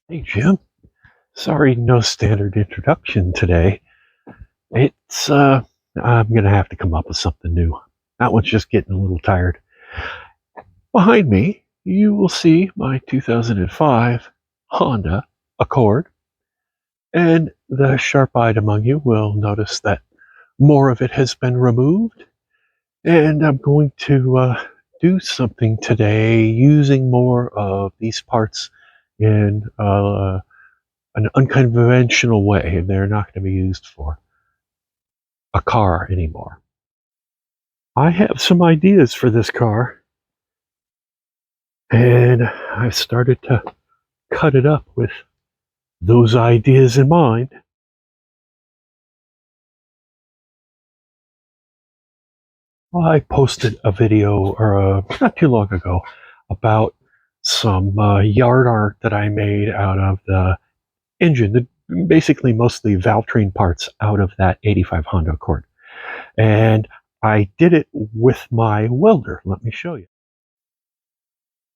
Hey Jim, sorry no standard introduction today. It's I'm gonna have to come up with something new. That one's just getting a little tired. Behind me, you will see my 2005 Honda Accord, and the sharp-eyed among you will notice that more of it has been removed, and I'm going to do something today using more of these parts in an unconventional way. They're not going to be used for a car anymore. I have some ideas for this car, and I started to cut it up with those ideas in mind. I posted a video not too long ago about some yard art that I made out of the engine, basically mostly Valtrine parts out of that 85 Honda Accord. And I did it with my welder. Let me show you.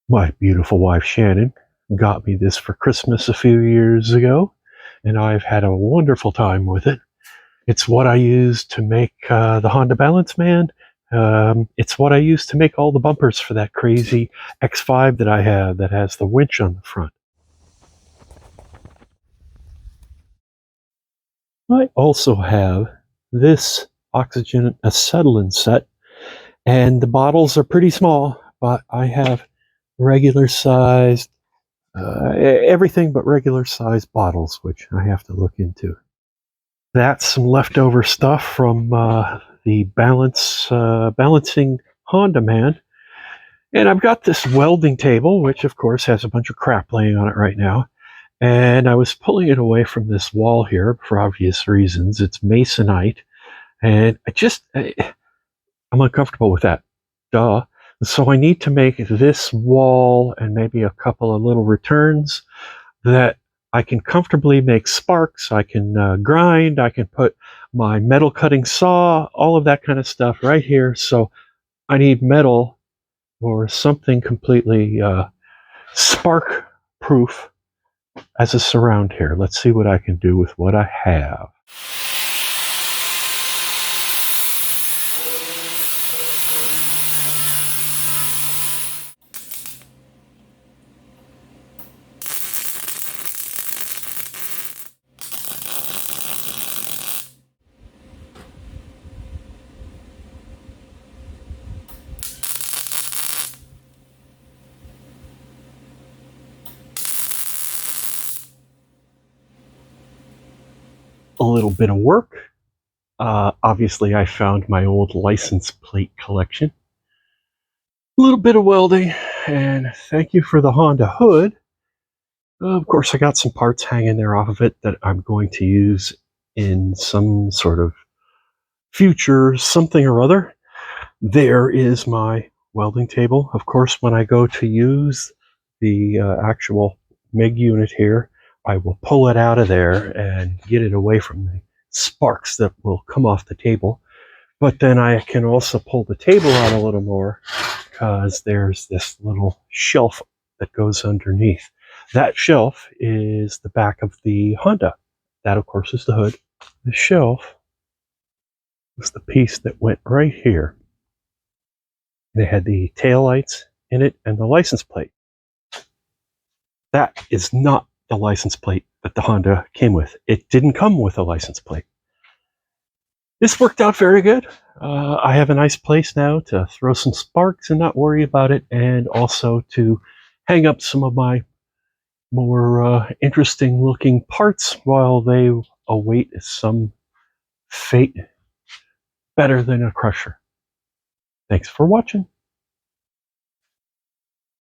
My beautiful wife Shannon got me this for Christmas a few years ago, and I've had a wonderful time with it. It's what I used to make the Honda Balance Man. It's what I used to make all the bumpers for that crazy X5 that I have that has the winch on the front. I also have this oxygen acetylene set, and the bottles are pretty small, but I have regular sized everything but regular sized bottles, which I have to look into. That's some leftover stuff from the balancing Honda Man. And I've got this welding table, which of course has a bunch of crap laying on it right now. And I was pulling it away from this wall here for obvious reasons. It's masonite. And I'm uncomfortable with that. Duh. So I need to make this wall and maybe a couple of little returns that I can comfortably make sparks. I can grind. I can put my metal cutting saw, all of that kind of stuff right here. So I need metal or something completely spark proof as a surround here. Let's see what I can do with what I have. A little bit of work. Obviously, I found my old license plate collection. A little bit of welding, and thank you for the Honda hood. Of course, I got some parts hanging there off of it that I'm going to use in some sort of future something or other. There is my welding table. Of course, when I go to use the actual MIG unit here, I will pull it out of there and get it away from the sparks that will come off the table. But then I can also pull the table out a little more because there's this little shelf that goes underneath. That shelf is the back of the Honda. That, of course, is the hood. The shelf was the piece that went right here. And it had the taillights in it and the license plate. That is not the license plate that the Honda came with. It didn't come with a license plate. This worked out very good. I have a nice place now to throw some sparks and not worry about it, and also to hang up some of my more interesting looking parts while they await some fate better than a crusher. Thanks for watching.